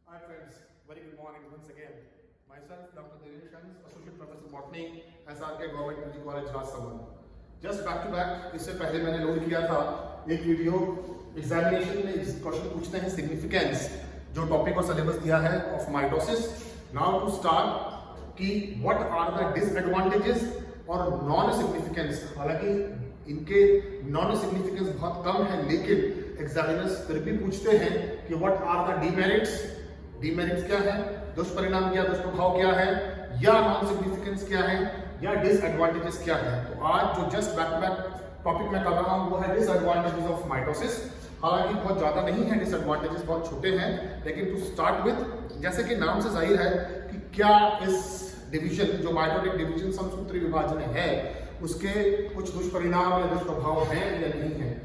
Hi friends, very good morning once again. Myself, Dr. Dinesh Shans, Associate Professor Botany, SRK Government PG College, Rajsamand. Just back to back, इससे पहले मैंने load किया था एक video examination में question पूछते हैं सिग्निफिकेंस जो टॉपिक और सिलेबस दिया है of mitosis. Now to start कि व्हाट आर द डिसएडवांटेजेस और नॉन सिग्निफिकेंस. हालांकि इनके नॉन सिग्निफिकेंस बहुत कम है लेकिन एग्जामिनर्स फिर भी पूछते हैं कि what are the demerits. Demerits क्या है, दुष्परिणाम क्या, दुष्प्रभाव क्या है, या नॉन सिग्निफिकेंस क्या है, या डिसएडवांटेजेस क्या है. तो आज जो just back to back topic मैं कर रहा हूं वो है डिसएडवांटेजेस ऑफ माइटोसिस. हालांकि बहुत ज्यादा नहीं है डिसएडवांटेजेस, बहुत छोटे हैं, लेकिन टू स्टार्ट विद जैसे कि नाम से जाहिर है कि क्या इस डिवीजन जो माइटोटिक डिवीजन समसूत्री विभाजन है उसके कुछ दुष्परिणाम या दुष्प्रभाव हैं या नहीं है.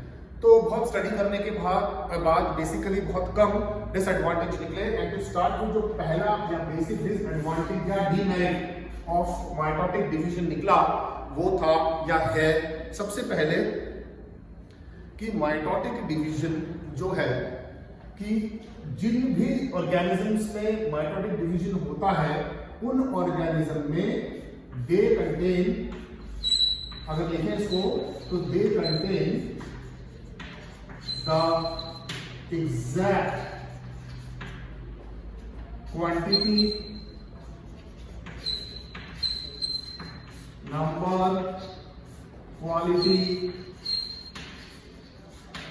तो बहुत स्टडी करने के बाद बेसिकली बहुत कम डिसएडवांटेज निकले. एंड टू स्टार्ट विद जो पहला या बेसिक डिसएडवांटेज या डीमेरिट ऑफ माइटोटिक डिवीजन निकला वो था या है सबसे पहले कि माइटोटिक डिवीजन जो है कि जिन भी ऑर्गेनिजम्स में माइटोटिक डिवीजन होता है उन ऑर्गेनिज्म में दे कंटेन, अगर लिखें इसको तो they contain the exact quantity, number, quality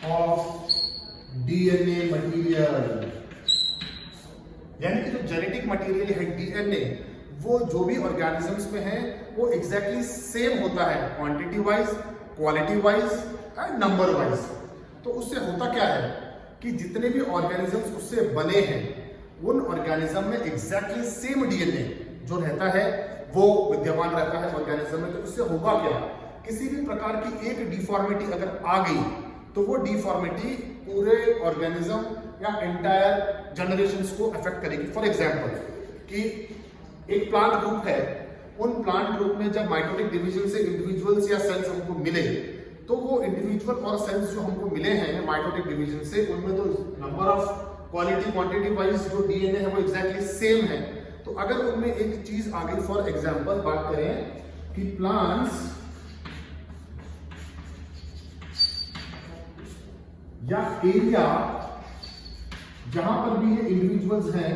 of DNA material. यानी कि जो जेनेटिक मटेरियल है डीएनए वो जो भी ऑर्गेनिजम्स में है वो एग्जैक्टली सेम होता है quantity wise, quality wise and number wise. तो उससे होता क्या है कि जितने भी ऑर्गेनिजम्स उससे बने हैं उन ऑर्गेनिज्म में एग्जैक्टली सेम डीएनए जो रहता है वो विद्यमान रहता है ऑर्गेनिज्म में. तो उससे होगा क्या, किसी भी प्रकार की एक डिफॉर्मिटी अगर आ गई तो वो डिफॉर्मिटी पूरे ऑर्गेनिज्म या एंटायर जनरेशंस को अफेक्ट करेगी. फॉर एग्जांपल कि एक प्लांट ग्रुप है, उन प्लांट ग्रुप में जब माइटोटिक डिवीजन से इंडिविजुअल्स या सेल्स हमको मिले तो वो इंडिविजुअल और सेल्स जो हमको मिले हैं माइटोटिक डिवीजन से उनमें तो number of quality quantity wise जो डीएनए है वो एग्जैक्टली सेम है. तो अगर उनमें एक चीज आ गई, फॉर एग्जांपल बात करें कि प्लांट्स या एरिया जहां पर भी ये इंडिविजुअल्स हैं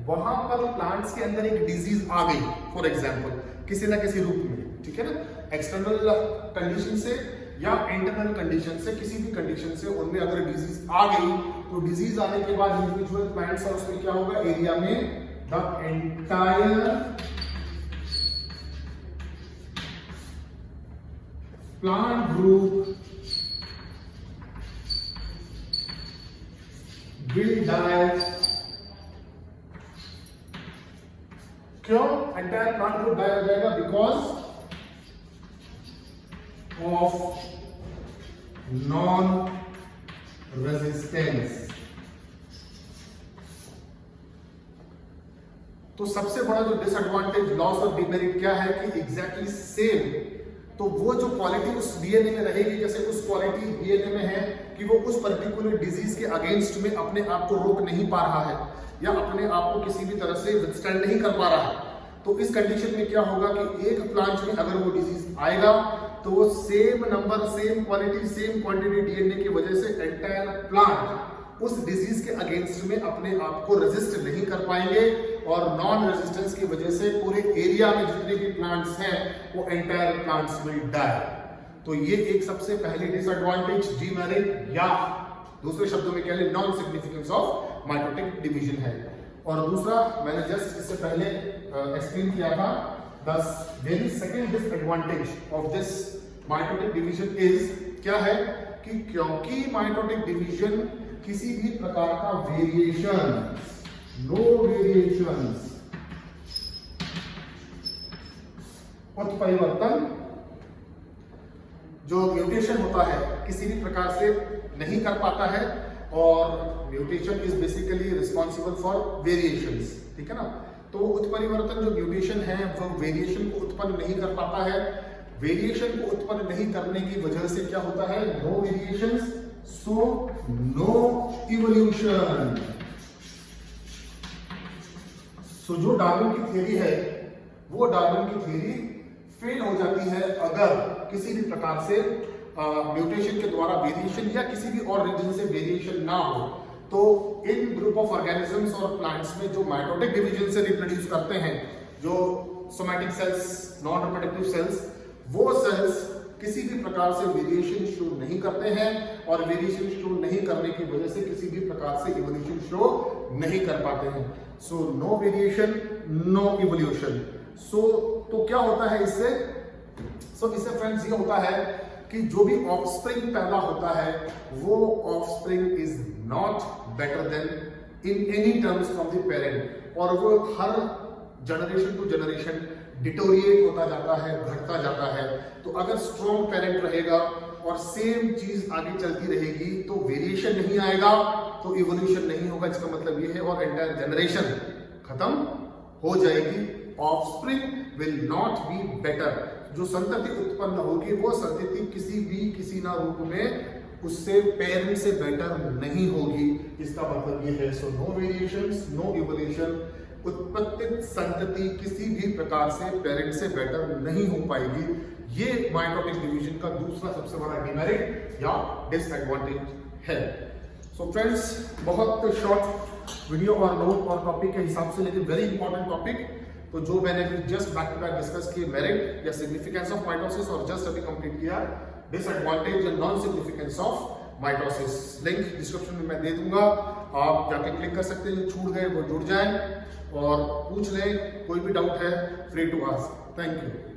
वहां पर प्लांट्स के अंदर एक डिजीज आ गई फॉर एग्जांपल किसी ना किसी रूप में, ठीक है ना, एक्सटर्नल कंडीशन से या इंटरनल कंडीशन से, किसी भी कंडीशन से उनमें अगर डिजीज आ गई तो डिजीज आने के बाद इंडिविजुअल प्लांट्स और उसमें क्या होगा, एरिया में the entire plant group will die. क्यों एंटायर प्लांट ग्रुप डाई हो जाएगा? Because of non resistance. तो सबसे बड़ा जो डिसएडवांटेज, लॉस और डिमेरिट क्या है कि एग्जैक्टली सेम, तो वो जो क्वालिटी उस डीएनए में रहेगी, जैसे उस क्वालिटी डीएनए में है कि वो उस पर्टिकुलर डिजीज के अगेंस्ट में अपने आप को रोक नहीं पा रहा है या अपने आप को किसी भी तरह से विथस्टैंड नहीं कर पा रहा है. तो इस कंडीशन में क्या होगा कि एक प्लांट में अगर वो डिजीज आएगा तो वो same number, same quality, same quantity DNA की वजह से एंटायर प्लांट उस डिजीज के अगेंस्ट में अपने आप को रेजिस्ट नहीं कर पाएंगे और नॉन रेजिस्टेंस की वजह से पूरे एरिया में जितने भी प्लांट्स हैं वो एंटायर प्लांट्स विल डाई. तो ये एक सबसे पहले डिसएडवांटेज, डीमेरिट या दूसरे शब्दों में कह लें non significance of mitotic division है. और दूसरा मैंने जस्ट इससे पहले एक्सप्लेन किया था, the very second disadvantage of this mitotic division is क्या है कि क्योंकि माइटोटिक डिवीजन किसी भी प्रकार का वेरिएशन, नो वेरिएशंस, उत्परिवर्तन, जो म्यूटेशन होता है किसी भी प्रकार से नहीं कर पाता है. और mutation is basically responsible for variations, ठीक है ना. तो उत्परिवर्तन जो म्यूटेशन है वो वेरिएशन को उत्पन्न नहीं कर पाता है. वेरिएशन को उत्पन्न नहीं करने की वजह से क्या होता है, no variations, so no evolution. So जो डार्विन की थ्योरी है वो डार्विन की थ्योरी फेल हो जाती है अगर किसी भी प्रकार से म्यूटेशन के द्वारा वेरिएशन या किसी भी और रीजन से वेरिएशन ना हो। तो इन ग्रुप ऑफ ऑर्गेनिजम्स और प्लांट्स में जो माइटोटिक डिवीजन से रिप्रोड्यूस करते हैं, जो somatic cells, non reproductive cells, वो सेल्स किसी भी प्रकार से वेरिएशन शो नहीं करते हैं और वेरिएशन शो नहीं करने की वजह से किसी भी प्रकार से इवोल्यूशन शो नहीं कर पाते हैं। So no variation, no evolution. So तो क्या होता है इससे? इससे फ्रेंड्स ये होता है कि जो भी ऑफस्प्रिंग पैदा होता है वो offspring is not better then in any terms from the parent, और वो हर जनरेशन टू जनरेशन डिटोरिएट होता जाता है, घटता जाता है। तो अगर स्ट्रॉन्ग पेरेंट रहेगा और सेम चीज आगे चलती रहेगी तो वेरिएशन नहीं आएगा, तो इवोल्यूशन नहीं होगा। इसका मतलब ये है और एंटायर जनरेशन खत्म हो जाएगी। Offspring will not be better. जो संतति उत्पन्न होगी वो संतति किसी ना रूप में उससे पेरेंट से बेटर नहीं होगी। इसका मतलब ये है। So no variations, no evolution. उत्पत्तित संतति किसी भी प्रकार से पेरेंट से बेटर नहीं हो पाएगी। ये माइटोटिक डिवीजन का दूसरा सबसे बड़ा डिमेरिट या डिसएडवांटेज है। सो फ्रेंड्स, बहुत शॉर्ट वीडियो और नोट और टॉपिक के हिसाब से, लेकिन वेरी इंपॉर्टेंट टॉपिक। तो जो मैंने just back to back discuss किए मेरिट या सिग्निफिकेंस ऑफ माइटोसिस, और जस्ट अभी कंप्लीट किया डिसएडवांटेज या non significance of mitosis. Link description में मैं दे दूंगा, आप जाके क्लिक कर सकते हैं। जो छूट गए वो जुड़ जाए और पूछ लें, कोई भी डाउट है free to ask. Thank you.